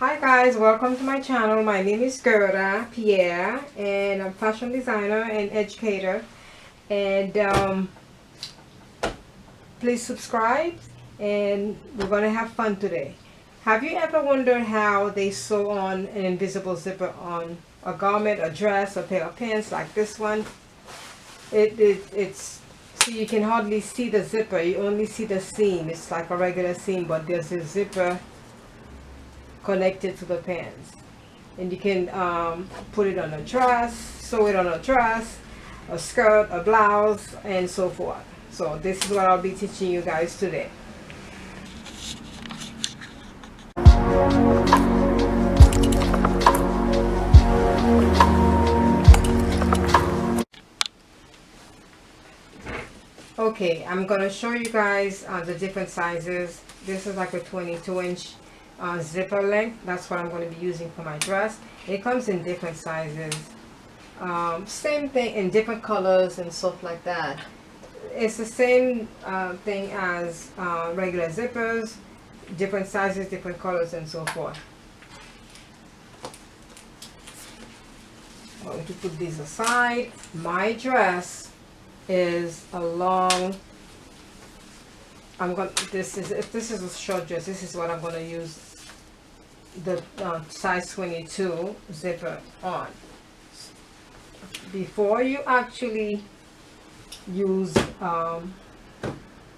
Hi guys, welcome to my channel. My name is Guerda, Pierre, and I'm a fashion designer and educator. And please subscribe, and we're going to have fun today. Have you ever wondered how they sew on an invisible zipper on a garment, a dress, a pair of pants like this one? It's so you can hardly see the zipper. You only see the seam. It's like a regular seam, but there's a zipper connected to the pants, and you can put it on a dress, sew it on a dress, a skirt, a blouse, and so forth. So this is what I'll be teaching you guys today. Okay, I'm gonna show you guys the different sizes. This is like a 22-inch zipper length. That's what I'm going to be using for my dress. It comes in different sizes, same thing in different colors and stuff like that. It's the same thing as regular zippers, different sizes, different colors, and so forth. I'm going to put these aside. My dress is a long, if this is a short dress, this is what I'm going to use the size 22 zipper on. Before you actually use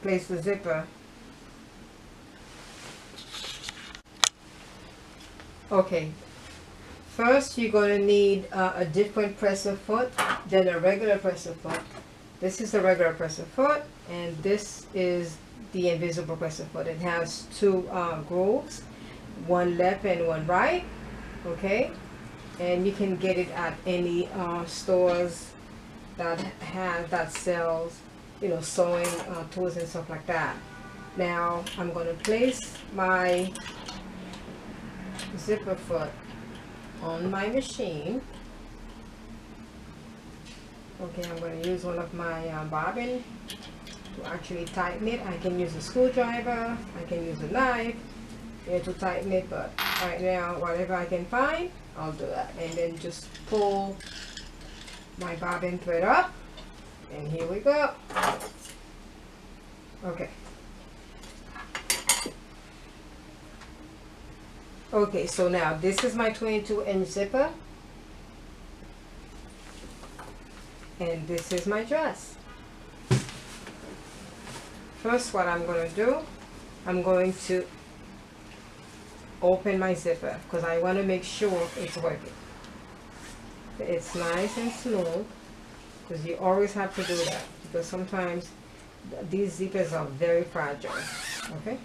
place the zipper, okay, first you're going to need a different presser foot than a regular presser foot. This is the regular presser foot, and this is the invisible presser foot. It has two grooves, one left and one right. Okay, and you can get it at any stores that sells, you know, sewing tools and stuff like that. Now I'm going to place my zipper foot on my machine. Okay, I'm going to use one of my bobbin to actually tighten it. I can use a screwdriver, I can use a knife to tighten it, but right now whatever I can find, I'll do that. And then just pull my bobbin thread up, and here we go. Okay. Okay, so now this is my 22-inch zipper, and this is my dress. First, what I'm going to do, I'm going to open my zipper because I want to make sure it's working. It's nice and smooth, because you always have to do that, because sometimes these zippers are very fragile. Okay,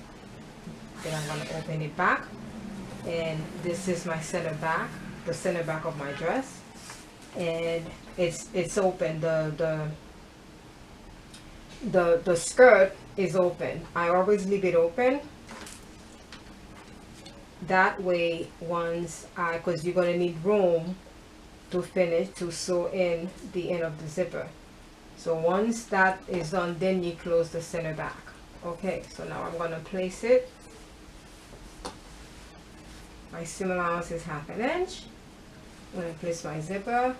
then I'm going to open it back, and this is my center back, the center back of my dress, and it's open. The skirt is open. I always leave it open. That way, because you're going to need room to finish, to sew in the end of the zipper. So once that is done, then you close the center back. Okay, so now I'm going to place it. My seam allowance is 1/2 inch. I'm going to place my zipper.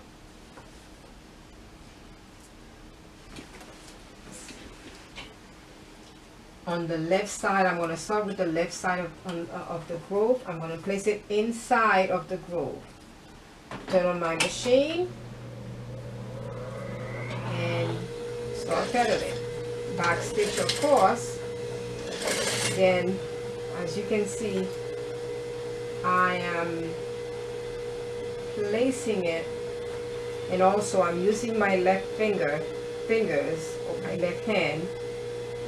On the left side, I'm going to start with the left side of the groove. I'm going to place it inside of the groove. Turn on my machine and start feathering. Back stitch, of course. Then, as you can see, I am placing it, and also I'm using my left fingers, or my left hand,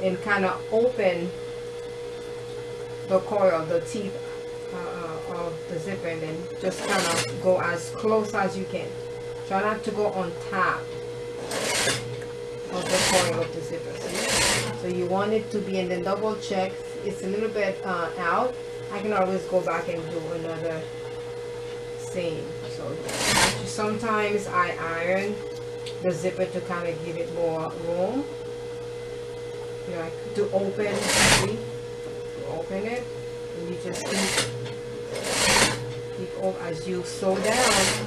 and kind of open the coil, the teeth of the zipper, and then just kind of go as close as you can. Try not to go on top of the coil of the zipper. See? So you want it to be, and then double check. It's a little bit out. I can always go back and do another seam. So sometimes I iron the zipper to kind of give it more room. You know, to open, see? To open it, and you just keep keep as you sew down.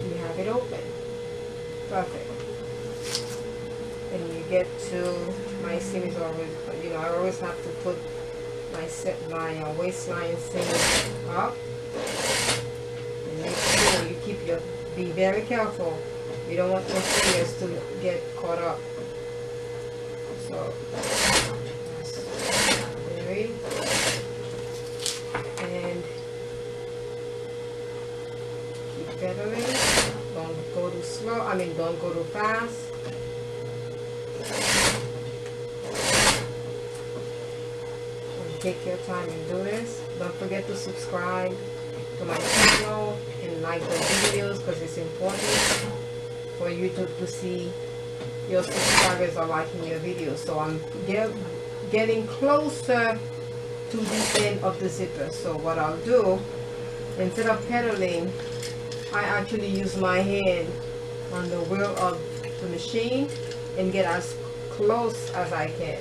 You have it open. Perfect. And you get to my seam is always, you know, I always have to put my waistline seam up. And make sure you keep your, be very careful. You don't want your fingers to get caught up. So, very, and keep pedaling. Don't go too slow. I mean, don't go too fast. And take your time and do this. Don't forget to subscribe to my channel and like the videos because it's important for YouTube to see your subscribers are liking your videos. So I'm getting closer to the end of the zipper. So what I'll do, instead of pedaling, I actually use my hand on the wheel of the machine and get as close as I can.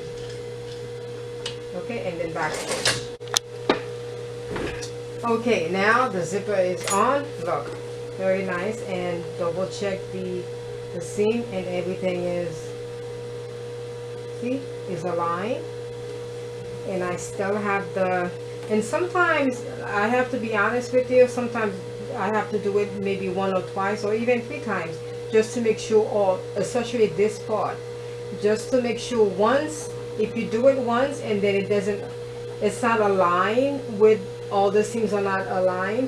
Okay, and then back switch. Okay, now the zipper is on. Look, very nice. And double check the seam, and everything is, see, is aligned. And I still have the, and sometimes I have to be honest with you, sometimes I have to do it maybe 1 or twice or even 3 times just to make sure, or especially this part, just to make sure once, if you do it once and then it doesn't, it's not aligned with, all the seams are not aligned,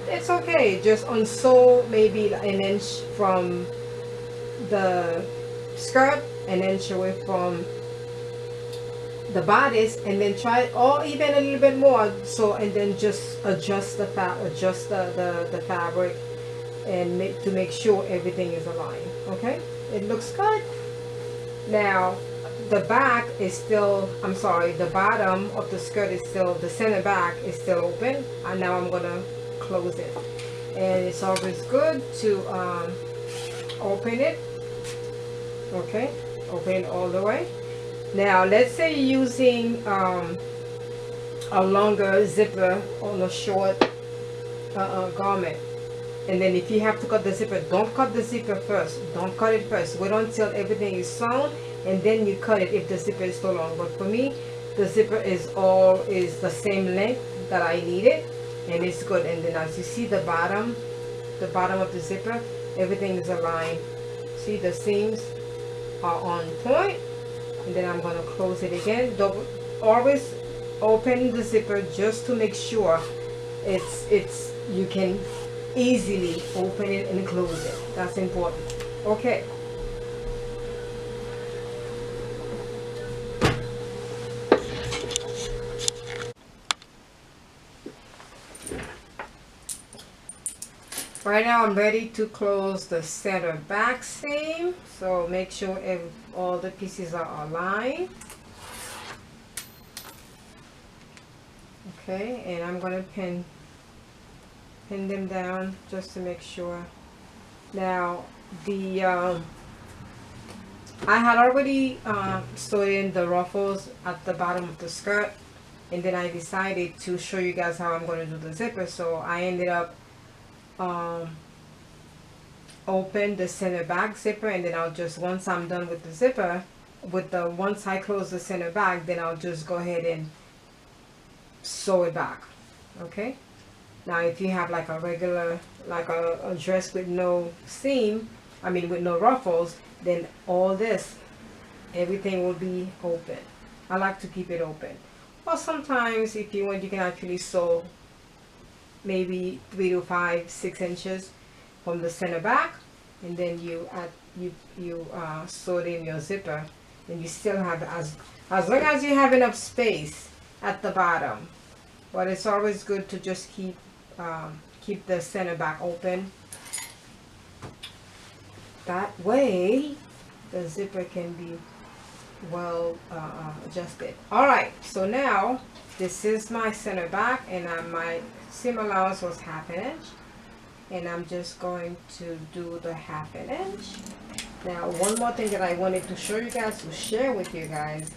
it's okay. Just unsew maybe an inch from the skirt, an inch away from the bodice, and then try, or even a little bit more, so, and then just adjust the fabric and to make sure everything is aligned. Okay, it looks good. Now the back is still, I'm sorry, the bottom of the skirt is still, the center back is still open, and now I'm gonna close it. And it's always good to open it. Okay, open it all the way. Now let's say you're using a longer zipper on a short garment, and then if you have to cut the zipper, don't cut the zipper first. Don't cut it first. Wait until everything is sewn, and then you cut it if the zipper is too long. But for me, the zipper is the same length that I needed, and it's good. And then as you see the bottom of the zipper, everything is aligned. See, the seams are on point. And then I'm going to close it again. Always open the zipper just to make sure you can easily open it and close it. That's important. Okay. Right now I'm ready to close the center back seam. So make sure all the pieces are aligned. Okay, and I'm going to pin them down just to make sure. Now I had already sewed in the ruffles at the bottom of the skirt, and then I decided to show you guys how I'm going to do the zipper. So I ended up open the center back zipper, and then I'll just, once I'm done with the zipper, once I close the center back, then I'll just go ahead and sew it back. Okay, now if you have like a regular, like a dress with no seam, I mean with no ruffles, then all this, everything will be open. I like to keep it open. Or sometimes if you want, you can actually sew maybe 3 to 5, 6 inches from the center back, and then you sew in your zipper, and you still have, as long as you have enough space at the bottom. But it's always good to just keep the center back open. That way the zipper can be well adjusted. Alright, so now this is my center back, and my seam allowance was 1/2 inch, and I'm just going to do the 1/2 inch. Now one more thing that I wanted to show you guys, to share with you guys,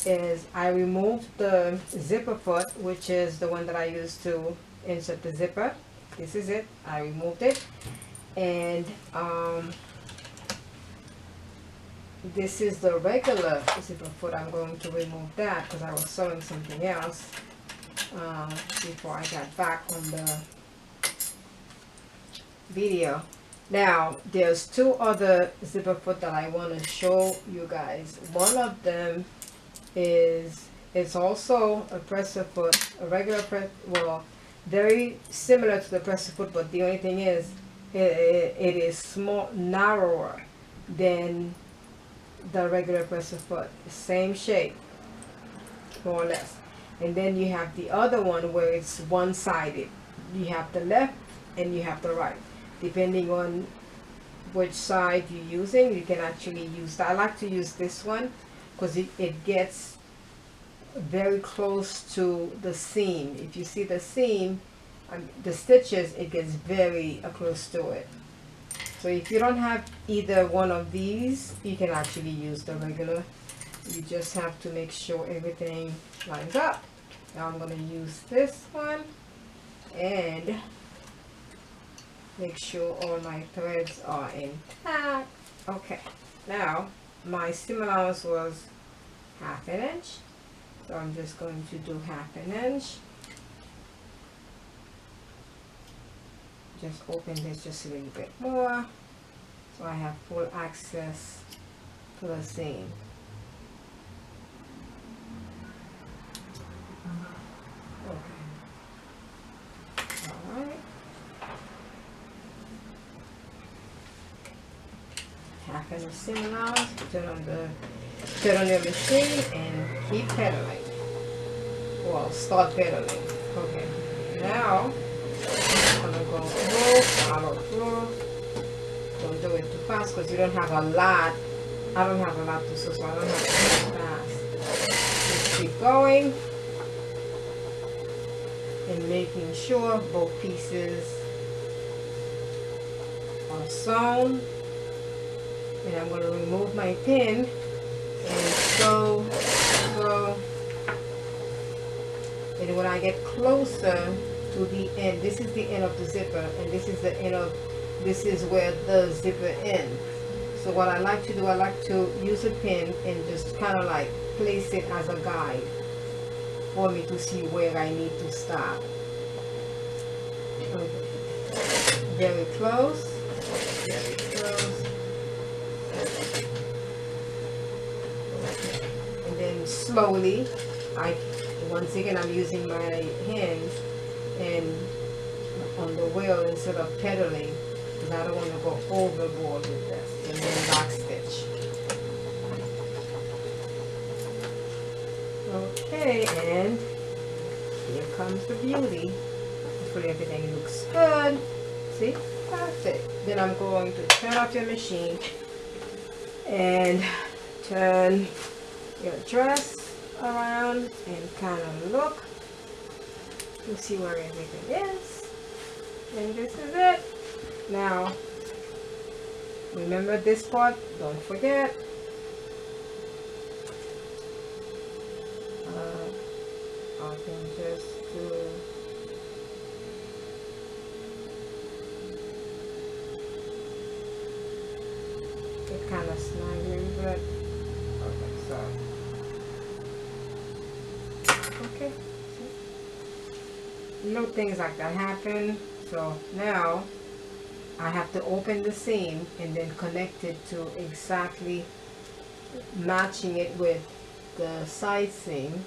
is I removed the zipper foot, which is the one that I used to insert the zipper. This is it. I removed it. And this is the regular zipper foot. I'm going to remove that because I was sewing something else before I got back on the video. Now there's two other zipper foot that I want to show you guys. One of them is, it's also a presser foot, a regular press, well, very similar to the presser foot, but the only thing is it is small, narrower than the regular presser foot. Same shape, more or less. And then you have the other one where it's one-sided. You have the left and you have the right. Depending on which side you're using, you can actually use that. I like to use this one because it gets very close to the seam. If you see the seam, the stitches, it gets very close to it. So if you don't have either one of these, you can actually use the regular. You just have to make sure everything lines up. Now I'm going to use this one and make sure all my threads are intact. Okay, now my seam allowance was 1/2 inch, so I'm just going to do 1/2 inch. Just open this just a little bit more so I have full access to the seam. Okay. All right. 1/2 inch seam allowance. Turn on your machine and keep pedaling. Well, start pedaling. Okay. Now I'm gonna go through, follow through. Don't do it too fast because you don't have a lot. I don't have a lot to sew, so I don't have to go fast. Just keep going and making sure both pieces are sewn. And I'm going to remove my pin and sew. And when I get closer to the end, this is the end of the zipper, and this is the end of, this is where the zipper ends. So what I like to do, I like to use a pin and just kind of like place it as a guide for me to see where I need to stop. Okay. Very close, very close. And then slowly, once again I'm using my hands and on the wheel instead of pedaling, because I don't want to go overboard with this. And then back stitch. Okay, and here comes the beauty. Hopefully everything looks good. See? Perfect. Then I'm going to turn off your machine and turn your dress around and kind of look to see where everything is. And this is it. Now remember this part, don't forget. I can just do it, kind of snag a little bit. Okay, so okay, little things like that happen. So now I have to open the seam and then connect it to exactly matching it with the side seam.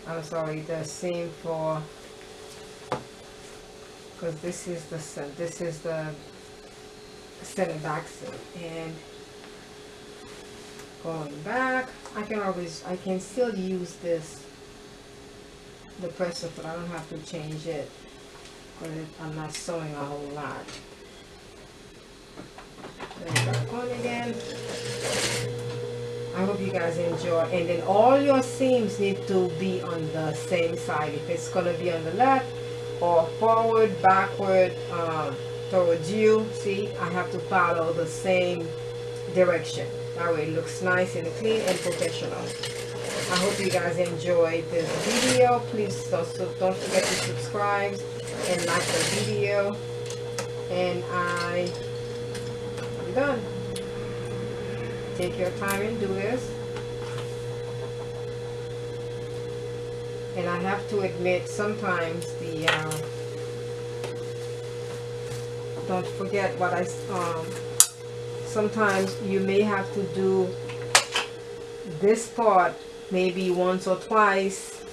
I'm sorry, the seam for, because this is the center back seam. And going back, I can still use this, the presser foot. I don't have to change it because I'm not sewing a whole lot. Then back on again. I hope you guys enjoy. And then all your seams need to be on the same side. If it's going to be on the left or forward, backward, towards you, see, I have to follow the same direction. That way it looks nice and clean and professional. I hope you guys enjoyed this video. Please also don't forget to subscribe and like the video. And I'm done. Take your time and do this. And I have to admit, sometimes the don't forget what I sometimes you may have to do this part maybe once or twice,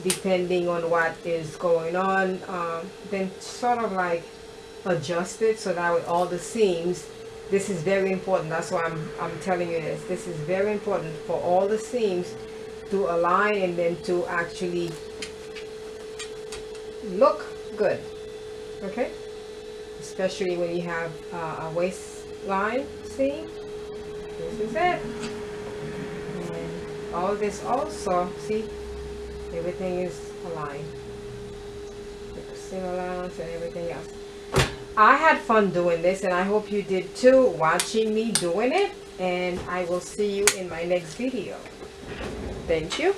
depending on what is going on. Then sort of like adjust it so that with all the seams, this is very important. That's why I'm telling you this. This is very important for all the seams to align and then to actually look good. Okay, especially when you have a waistline seam. This is it. And all this also, see, everything is aligned with the seam allowance and everything else. I had fun doing this, and I hope you did too, watching me doing it. And I will see you in my next video. Thank you.